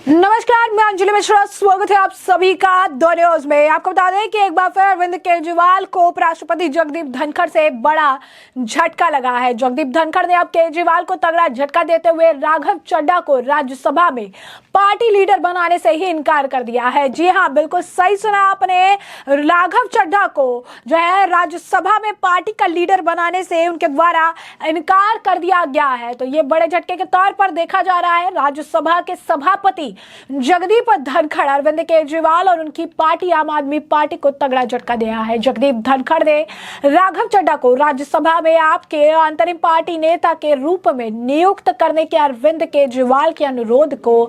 नमस्कार, मैं अंजलि मिश्रा। स्वागत है आप सभी का द न्यूज में। आपको बता दें कि एक बार फिर अरविंद केजरीवाल को उपराष्ट्रपति जगदीप धनखड़ से बड़ा झटका लगा है। जगदीप धनखड़ ने अब केजरीवाल को तगड़ा झटका देते हुए राघव चड्ढा को राज्यसभा में पार्टी लीडर बनाने से ही इनकार कर दिया है। जी हाँ, बिल्कुल सही सुना आपने। राघव चड्ढा को जो है राज्यसभा में पार्टी का लीडर बनाने से उनके द्वारा इनकार कर दिया गया है। तो ये बड़े झटके के तौर पर देखा जा रहा है। राज्यसभा के सभापति जगदीप धनखड़ अरविंद केजरीवाल और उनकी पार्टी आम आदमी पार्टी को तगड़ा झटका दिया है। जगदीप धनखड़ ने राघव चड्ढा को राज्यसभा में आपके अंतरिम पार्टी नेता के रूप में नियुक्त करने के अरविंद केजरीवाल के अनुरोध को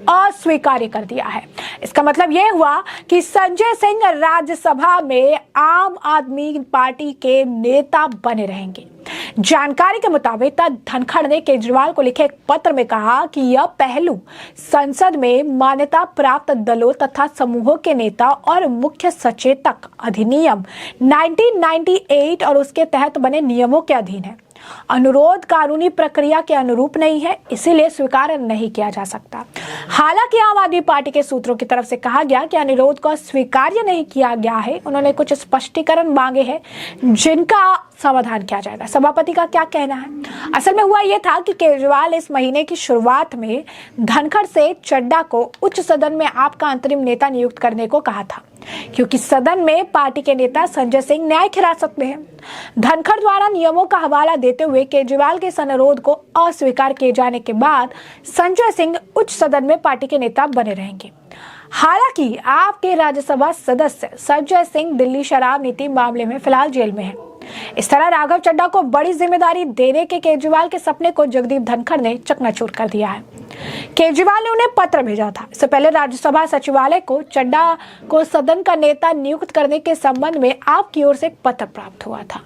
अस्वीकार कर दिया है। इसका मतलब यह हुआ कि संजय सिंह राज्यसभा में आम आदमी पार्टी के नेता बने रहेंगे। जानकारी के मुताबिक धनखड़ ने केजरीवाल को लिखे एक पत्र में कहा कि यह पहलू संसद में मान्यता प्राप्त दलों तथा समूहों के नेता और मुख्य सचेतक अधिनियम 1998 और उसके तहत बने नियमों के अधीन है। अनुरोध कानूनी प्रक्रिया के अनुरूप नहीं है, इसीलिए स्वीकार नहीं किया जा सकता। हालांकि आम आदमी पार्टी के सूत्रों की तरफ से कहा गया कि अनुरोध को स्वीकार्य नहीं किया गया है। उन्होंने कुछ स्पष्टीकरण मांगे हैं जिनका समाधान किया जाएगा। सभापति का क्या कहना है? असल में हुआ यह था कि केजरीवाल इस महीने की शुरुआत में धनखड़ से चड्ढा को उच्च सदन में आपका अंतरिम नेता नियुक्त करने को कहा था, क्योंकि सदन में पार्टी के नेता संजय सिंह न्यायिक हिरासत में हैं। धनखड़ द्वारा नियमों का हवाला देते हुए केजरीवाल के इस अनुरोध को अस्वीकार किए जाने के बाद संजय सिंह उच्च सदन में पार्टी के नेता बने रहेंगे। हालांकि आपके राज्यसभा सदस्य संजय सिंह दिल्ली शराब नीति मामले में फिलहाल जेल में हैं। इस तरह राघव चड्ढा को बड़ी जिम्मेदारी देने के केजरीवाल के सपने को जगदीप धनखड़ ने चकनाचूर कर दिया है। केजरीवाल ने उन्हें पत्र भेजा था। इससे पहले राज्यसभा सचिवालय को चड्ढा को सदन का नेता नियुक्त करने के संबंध में आपकी ओर से एक पत्र प्राप्त हुआ था।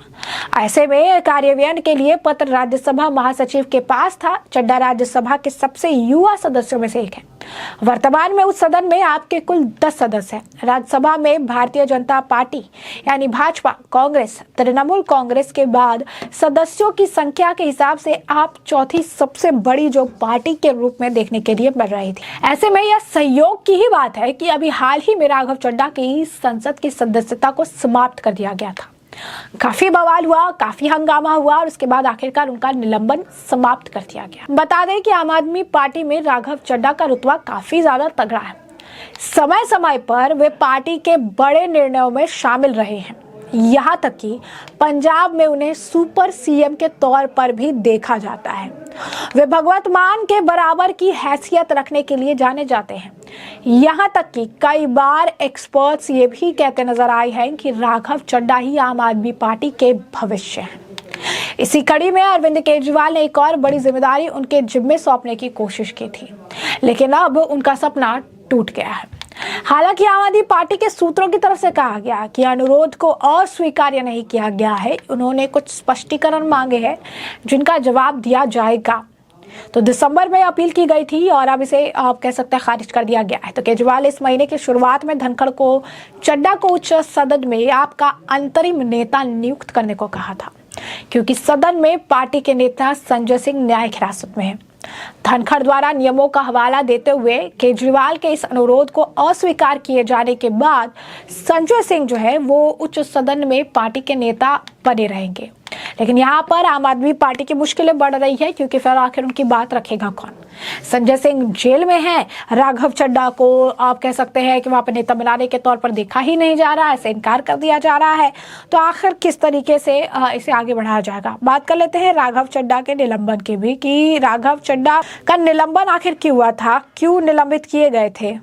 ऐसे में कार्यान्वयन के लिए पत्र राज्यसभा महासचिव के पास था। चड्ढा राज्यसभा के सबसे युवा सदस्यों में से एक है। वर्तमान में उस सदन में आपके कुल 10 सदस्य हैं। राज्यसभा में भारतीय जनता पार्टी यानी भाजपा, कांग्रेस, तृणमूल कांग्रेस के बाद सदस्यों की संख्या के हिसाब से आप चौथी सबसे बड़ी जो पार्टी के रूप में देखने के लिए मिल रही थी। ऐसे में यह संयोग की ही बात है कि अभी हाल ही में राघव चड्ढा की संसद की सदस्यता को समाप्त कर दिया गया था। काफी बवाल हुआ, काफी हंगामा हुआ और उसके बाद आखिरकार उनका निलंबन समाप्त कर दिया गया। बता दें कि आम आदमी पार्टी में राघव चड्ढा का रुतबा काफी ज्यादा तगड़ा है। समय समय पर वे पार्टी के बड़े निर्णयों में शामिल रहे हैं। यहाँ तक कि पंजाब में उन्हें सुपर सीएम के तौर पर भी देखा जाता है। वे भगवत मान के बराबर की हैसियत रखने के लिए जाने जाते हैं। यहाँ तक कि कई बार एक्सपर्ट्स ये भी कहते नजर आए हैं कि राघव चड्ढा ही आम आदमी पार्टी के भविष्य हैं। इसी कड़ी में अरविंद केजरीवाल ने एक और बड़ी जिम्मेदारी उनके जिम्मे सौंपने की कोशिश की थी, लेकिन अब उनका सपना टूट गया है। हालांकि आम आदमी पार्टी के सूत्रों की तरफ से कहा गया कि अनुरोध को अस्वीकार्य नहीं किया गया है। उन्होंने कुछ स्पष्टीकरण मांगे हैं जिनका जवाब दिया जाएगा। तो दिसंबर में अपील की गई थी और अब इसे आप कह सकते हैं खारिज कर दिया गया है। तो केजरीवाल इस महीने की शुरुआत में धनखड़ को चड्ढा को उच्च सदन में आपका अंतरिम नेता नियुक्त करने को कहा था, क्योंकि सदन में पार्टी के नेता संजय सिंह न्यायिक हिरासत में है। धनखड़ द्वारा नियमों का हवाला देते हुए केजरीवाल के इस अनुरोध को अस्वीकार किए जाने के बाद संजय सिंह जो है वो उच्च सदन में पार्टी के नेता बने रहेंगे। लेकिन यहाँ पर आम आदमी पार्टी की मुश्किलें बढ़ रही है, क्योंकि फिर आखिर उनकी बात रखेगा कौन? संजय सिंह जेल में हैं। राघव चड्ढा को आप कह सकते हैं कि वहां पर नेता बनाने के तौर पर देखा ही नहीं जा रहा है, ऐसे इनकार कर दिया जा रहा है। तो आखिर किस तरीके से इसे आगे बढ़ाया जाएगा? बात कर लेते हैं राघव चड्ढा के निलंबन की भी, कि राघव चड्ढा का निलंबन आखिर क्यों हुआ था, क्यों निलंबित किए गए थे।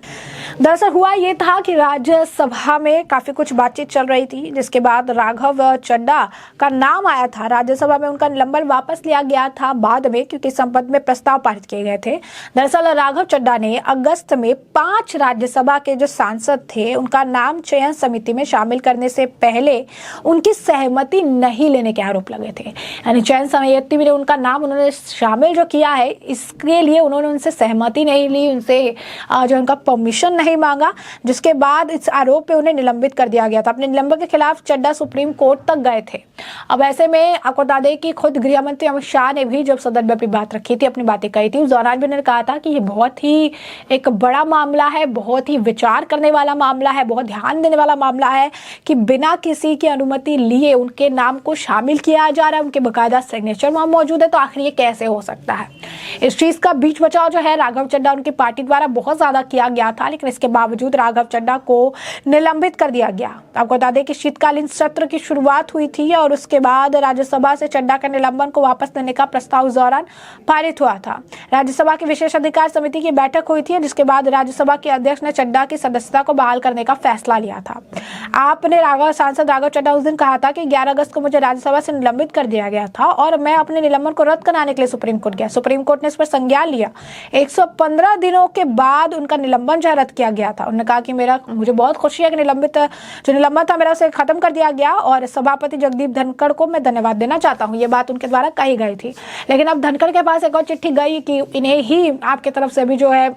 दरअसल हुआ ये था कि राज्यसभा में काफी कुछ बातचीत चल रही थी, जिसके बाद राघव चड्ढा का नाम आया था। राज्यसभा में उनका निलंबन वापस लिया गया था बाद में, क्योंकि संसद में प्रस्ताव पारित किए गए थे। दरअसल राघव चड्ढा ने अगस्त में 5 राज्यसभा के जो सांसद थे उनका नाम चयन समिति में शामिल करने से पहले उनकी सहमति नहीं लेने के आरोप लगे थे। यानी चयन समिति में उनका नाम उन्होंने शामिल जो किया है, इसके लिए उन्होंने उनसे सहमति नहीं ली, उनसे जो उनका परमिशन नहीं मांगा, जिसके बाद इस आरोप पे उन्हें निलंबित कर दिया गया था। अपने निलंबन के खिलाफ चड्ढा सुप्रीम कोर्ट तक गए थे। अब ऐसे में आपको बता दें कि खुद गृह मंत्री अमित शाह ने भी जब सदन में अपनी बात रखी थी, अपनी बातें कही थी, उस दौरान भी उन्होंने कहा था कि ये बहुत ही एक बड़ा मामला है, बहुत ही विचार करने वाला मामला है, बहुत ध्यान देने वाला मामला है कि बिना किसी की अनुमति लिए उनके नाम को शामिल किया जा रहा है, उनके बकायदा सिग्नेचर वहां मौजूद है, तो आखिर ये कैसे हो सकता है। इस चीज का बीच बचाव जो है राघव चड्ढा उनकी पार्टी द्वारा बहुत ज्यादा किया गया था, लेकिन इसके बावजूद राघव चड्ढा को निलंबित कर दिया गया। आपको बता दें कि शीतकालीन सत्र की शुरुआत हुई थी और उसके बाद राज्यसभा से चड्ढा के निलंबन को वापस लेने का प्रस्ताव उस दौरान पारित हुआ था। राज्यसभा की विशेष अधिकार समिति की बैठक हुई थी, जिसके बाद राज्यसभा के अध्यक्ष ने चड्ढा की सदस्यता को बहाल करने का फैसला लिया था। आपने सांसद राघव चड्ढा उस दिन कहा था कि 11 अगस्त को मुझे राज्यसभा से निलंबित कर दिया गया था और मैं अपने निलंबन को रद्द कराने के लिए सुप्रीम कोर्ट गया। सुप्रीम कोर्ट ने इस पर संज्ञान लिया। 115 दिनों के बाद उनका निलंबन जो रद्द किया गया था। उन्होंने कहा कि मुझे बहुत खुशी है कि निलंबन था मेरा, उसे खत्म कर दिया गया और सभापति जगदीप धनखड़ को मैं धन्यवाद देना चाहता हूं। ये बात उनके द्वारा कही गई थी। लेकिन अब धनखड़ के पास एक और चिट्ठी गई कि इन्हें ही आपकी तरफ से भी जो है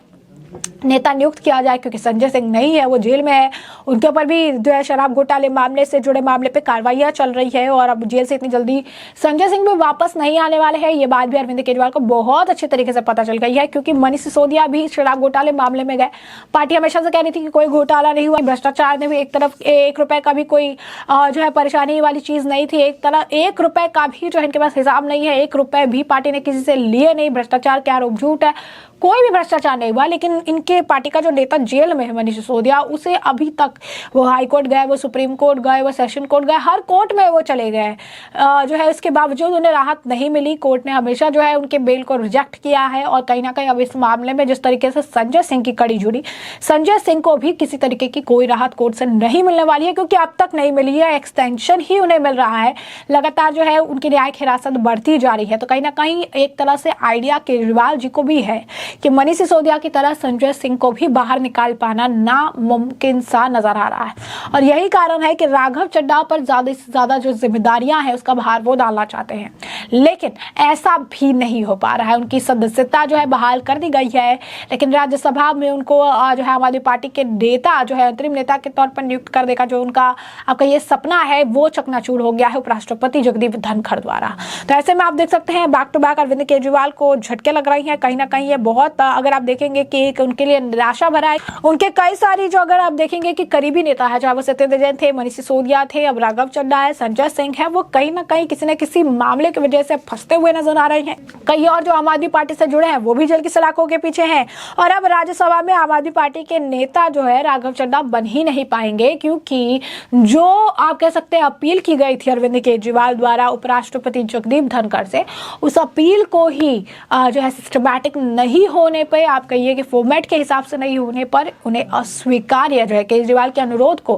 नेता नियुक्त किया जाए, क्योंकि संजय सिंह नहीं है, वो जेल में है। उनके ऊपर भी जो है शराब घोटाले मामले से जुड़े मामले पे कार्रवाइयां चल रही है और अब जेल से इतनी जल्दी संजय सिंह भी वापस नहीं आने वाले हैं। ये बात भी अरविंद केजरीवाल को बहुत अच्छे तरीके से पता चल गई है, क्योंकि मनीष सिसोदिया भी शराब घोटाले मामले में गए। पार्टी हमेशा से कह रही थी कि कोई घोटाला नहीं हुआ, भ्रष्टाचार ने भी एक तरफ 1 रुपए का भी कोई जो है परेशानी वाली चीज नहीं थी। एक तरह 1 रुपए का भी जो है इनके पास हिसाब नहीं है, 1 रुपए भी पार्टी ने किसी से लिए नहीं। भ्रष्टाचार के आरोप झूठ है, कोई भी भ्रष्टाचार नहीं हुआ। लेकिन इनके पार्टी का जो नेता जेल में है मनीष सिसोदिया, उसे अभी तक वो हाई कोर्ट गए, वो सुप्रीम कोर्ट गए, वो सेशन कोर्ट गए, हर कोर्ट में वो चले गए जो है। इसके बावजूद उन्हें राहत नहीं मिली। कोर्ट ने हमेशा जो है उनके बेल को रिजेक्ट किया है और कहीं ना कहीं अब इस मामले में जिस तरीके से संजय सिंह की कड़ी जुड़ी, संजय सिंह को भी किसी तरीके की कोई राहत कोर्ट से नहीं मिलने वाली है, क्योंकि अब तक नहीं मिली है। एक्सटेंशन ही उन्हें मिल रहा है, लगातार जो है उनकी न्यायिक हिरासत बढ़ती जा रही है। तो कहीं ना कहीं एक तरह से आइडिया केजरीवाल जी को भी है कि मनीष सिसोदिया की तरह संजय सिंह को भी बाहर निकाल पाना नामुमकिन सा नजर आ रहा है। और यही कारण है कि राघव चड्ढा पर ज्यादा से ज्यादा जो जिम्मेदारियां हैं उसका भार वो डालना चाहते हैं, लेकिन ऐसा भी नहीं हो पा रहा है। उनकी सदस्यता जो है बहाल कर दी गई है, लेकिन राज्यसभा में उनको जो है आम आदमी पार्टी के नेता जो है अंतरिम नेता के तौर पर नियुक्त कर देगा, जो उनका आपका ये सपना है वो चकनाचूर हो गया है उपराष्ट्रपति जगदीप धनखड़ द्वारा। तो ऐसे में आप देख सकते हैं back to back Arvind Kejriwal को झटके लग रही हैं। कहीं ना कहीं ये बहुत अगर आप देखेंगे कि उनके लिए निराशा भरा है। उनके कई सारी जो अगर आप देखेंगे कि करीबी नेता है, चाहे वो सत्येंद्र जैन थे, मनीष सिसोदिया थे, अब राघव चड्ढा है, संजय सिंह है, वो कहीं ना कहीं किसी न किसी मामले की वजह से फंसते हुए नजर आ रहे हैं। कई और जो आम आदमी पार्टी से जुड़े हैं वो भी जेल की सलाखों के पीछे हैं। और अब राज्यसभा में आम आदमी पार्टी के नेता जो है राघव चड्ढा बन ही नहीं पाएंगे, क्योंकि जो आप कह सकते हैं अपील की गई थी अरविंद केजरीवाल द्वारा उपराष्ट्रपति जगदीप धनखड़ से, उस अपील को ही जो है सिस्टमैटिक नहीं होने पर, आप कहिए कि फॉर्मेट के हिसाब से नहीं होने पर उन्हें अस्वीकार्य जो है केजरीवाल के अनुरोध को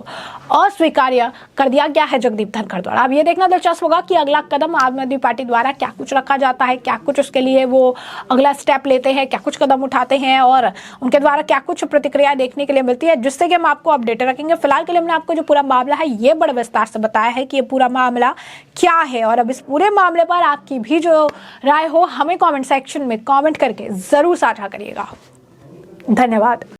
अस्वीकार्य कर दिया गया है जगदीप धनखड़ द्वारा। अब ये देखना दिलचस्प होगा कि अगला कदम आम आदमी पार्टी द्वारा क्या कुछ रखा जाता है, क्या कुछ उसके लिए वो अगला स्टेप लेते हैं, क्या कुछ कदम उठाते हैं और उनके द्वारा क्या कुछ प्रतिक्रिया देखने के लिए मिलती है, जिससे कि हम आपको अपडेट रखेंगे। फिलहाल के लिए हमने आपको जो पूरा मामला है ये बड़े विस्तार से बताया है कि ये पूरा मामला क्या है। और अब इस पूरे मामले पर आपकी भी जो राय हो हमें कमेंट सेक्शन में कमेंट करके जरूर साझा करिएगा। धन्यवाद।